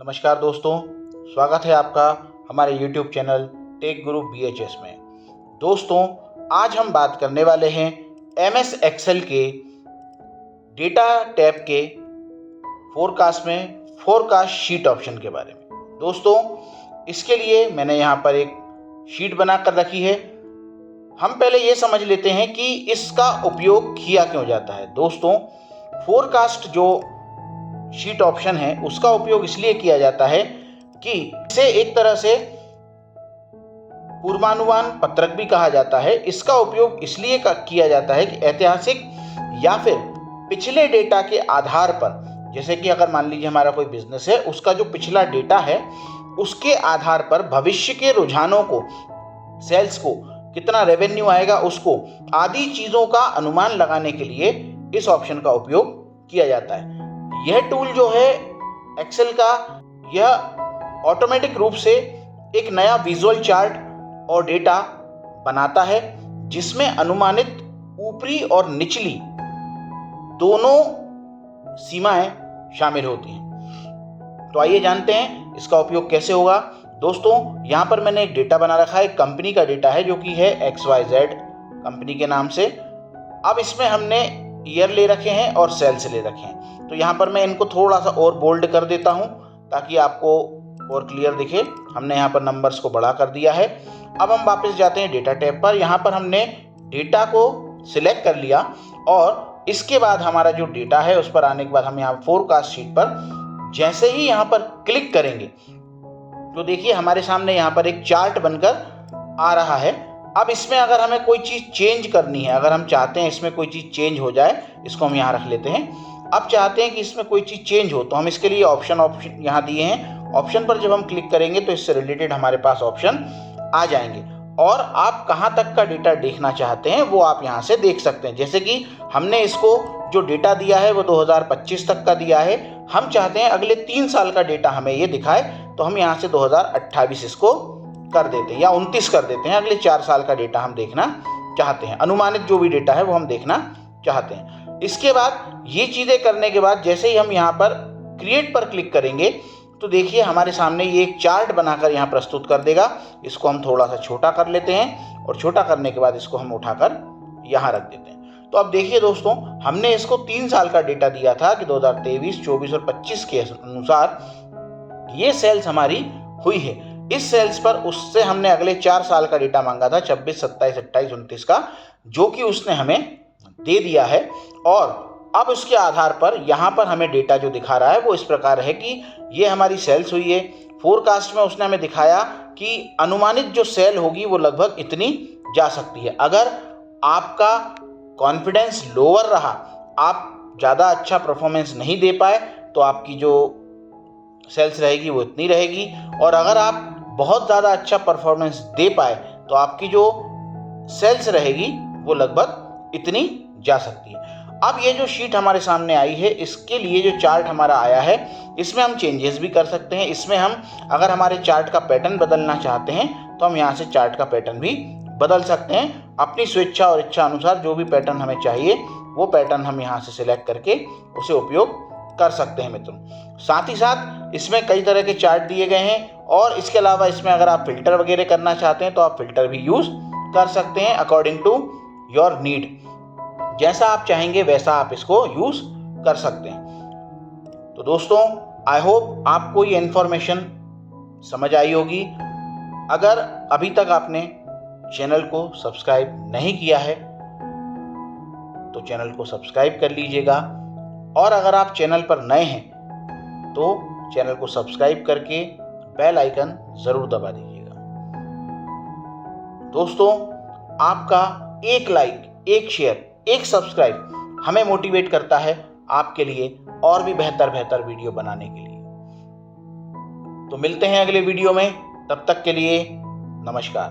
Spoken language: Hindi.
नमस्कार दोस्तों, स्वागत है आपका हमारे YouTube चैनल टेक गुरु BHS में। दोस्तों, आज हम बात करने वाले हैं MS एक्सेल के डेटा टैब के फोरकास्ट में फोरकास्ट शीट ऑप्शन के बारे में। दोस्तों, इसके लिए मैंने यहाँ पर एक शीट बना कर रखी है। हम पहले ये समझ लेते हैं कि इसका उपयोग किया क्यों जाता है। दोस्तों, फोरकास्ट जो शीट ऑप्शन है उसका उपयोग इसलिए किया जाता है कि इसे एक तरह से पूर्वानुमान पत्रक भी कहा जाता है। इसका उपयोग इसलिए किया जाता है कि ऐतिहासिक या फिर पिछले डेटा के आधार पर, जैसे कि अगर मान लीजिए हमारा कोई बिजनेस है, उसका जो पिछला डेटा है उसके आधार पर भविष्य के रुझानों को, सेल्स को, कितना रेवेन्यू आएगा उसको, आदि चीजों का अनुमान लगाने के लिए इस ऑप्शन का उपयोग किया जाता है। यह टूल जो है एक्सेल का, यह ऑटोमेटिक रूप से एक नया विजुअल चार्ट और डेटा बनाता है जिसमें अनुमानित ऊपरी और निचली दोनों सीमाएं शामिल होती हैं। तो आइए जानते हैं इसका उपयोग कैसे होगा। दोस्तों, यहाँ पर मैंने एक डेटा बना रखा है, कंपनी का डेटा है जो कि है XYZ कंपनी के नाम से। अब इसमें हमने ईयर ले रखे हैं और सेल्स ले रखे हैं। तो यहाँ पर मैं इनको थोड़ा सा और बोल्ड कर देता हूँ ताकि आपको और क्लियर दिखे। हमने यहाँ पर नंबर्स को बड़ा कर दिया है। अब हम वापस जाते हैं डेटा टैब पर। यहाँ पर हमने डेटा को सिलेक्ट कर लिया और इसके बाद हमारा जो डेटा है उस पर आने के बाद हम यहाँ फोरकास्ट शीट पर जैसे ही यहाँ पर क्लिक करेंगे तो देखिए हमारे सामने यहाँ पर एक चार्ट बनकर आ रहा है। अब इसमें अगर हमें कोई चीज़ चेंज करनी है, अगर हम चाहते हैं इसमें कोई चीज़ चेंज हो जाए, इसको हम यहाँ रख लेते हैं। अब चाहते हैं कि इसमें कोई चीज़ चेंज हो तो हम इसके लिए ऑप्शन यहाँ दिए हैं। ऑप्शन पर जब हम क्लिक करेंगे तो इससे रिलेटेड हमारे पास ऑप्शन आ जाएंगे और आप कहाँ तक का डेटा देखना चाहते हैं वो आप यहाँ से देख सकते हैं। जैसे कि हमने इसको जो डेटा दिया है वो 2025 तक का दिया है। हम चाहते हैं अगले 3 साल का डेटा हमें ये दिखाए, तो हम यहाँ से 2028 इसको कर देते हैं या 29 कर देते हैं। अगले 4 साल का डेटा हम देखना चाहते हैं, अनुमानित जो भी डेटा है वो हम देखना चाहते हैं। इसके बाद ये चीज़ें करने के बाद जैसे ही हम यहाँ पर क्रिएट पर क्लिक करेंगे तो देखिए हमारे सामने ये एक चार्ट बनाकर यहाँ प्रस्तुत कर देगा। इसको हम थोड़ा सा छोटा कर लेते हैं और छोटा करने के बाद इसको हम उठाकर यहाँ रख देते हैं। तो अब देखिए दोस्तों, हमने इसको 3 साल का डेटा दिया था कि 2023, 24 और 25 के अनुसार ये सेल्स हमारी हुई है। इस सेल्स पर उससे हमने अगले 4 साल का डेटा मांगा था, 26, 27, 28, 29 का, जो कि उसने हमें दे दिया है। और अब उसके आधार पर यहाँ पर हमें डेटा जो दिखा रहा है वो इस प्रकार है कि ये हमारी सेल्स हुई है। फोरकास्ट में उसने हमें दिखाया कि अनुमानित जो सेल होगी वो लगभग इतनी जा सकती है। अगर आपका कॉन्फिडेंस लोअर रहा, आप ज़्यादा अच्छा परफॉर्मेंस नहीं दे पाए, तो आपकी जो सेल्स रहेगी वो इतनी रहेगी। और अगर आप बहुत ज़्यादा अच्छा परफॉर्मेंस दे पाए तो आपकी जो सेल्स रहेगी वो लगभग इतनी जा सकती है। अब ये जो शीट हमारे सामने आई है, इसके लिए जो चार्ट हमारा आया है, इसमें हम चेंजेस भी कर सकते हैं। इसमें हम अगर हमारे चार्ट का पैटर्न बदलना चाहते हैं तो हम यहाँ से चार्ट का पैटर्न भी बदल सकते हैं। अपनी स्वेच्छा और इच्छा अनुसार जो भी पैटर्न हमें चाहिए वो पैटर्न हम यहाँ से सिलेक्ट करके उसे उपयोग कर सकते हैं मित्रों। साथ ही साथ इसमें कई तरह के चार्ट दिए गए हैं और इसके अलावा इसमें अगर आप फिल्टर वगैरह करना चाहते हैं तो आप फिल्टर भी यूज़ कर सकते हैं अकॉर्डिंग टू योर नीड। जैसा आप चाहेंगे वैसा आप इसको यूज़ कर सकते हैं। तो दोस्तों, आई होप आपको ये इन्फॉर्मेशन समझ आई होगी। अगर अभी तक आपने चैनल को सब्सक्राइब नहीं किया है तो चैनल को सब्सक्राइब कर लीजिएगा और अगर आप चैनल पर नए हैं तो चैनल को सब्सक्राइब करके बेल आइकन ज़रूर दबा दीजिएगा। दोस्तों, आपका एक लाइक, एक शेयर, एक सब्सक्राइब हमें मोटिवेट करता है आपके लिए और भी बेहतर वीडियो बनाने के लिए। तो मिलते हैं अगले वीडियो में, तब तक के लिए नमस्कार।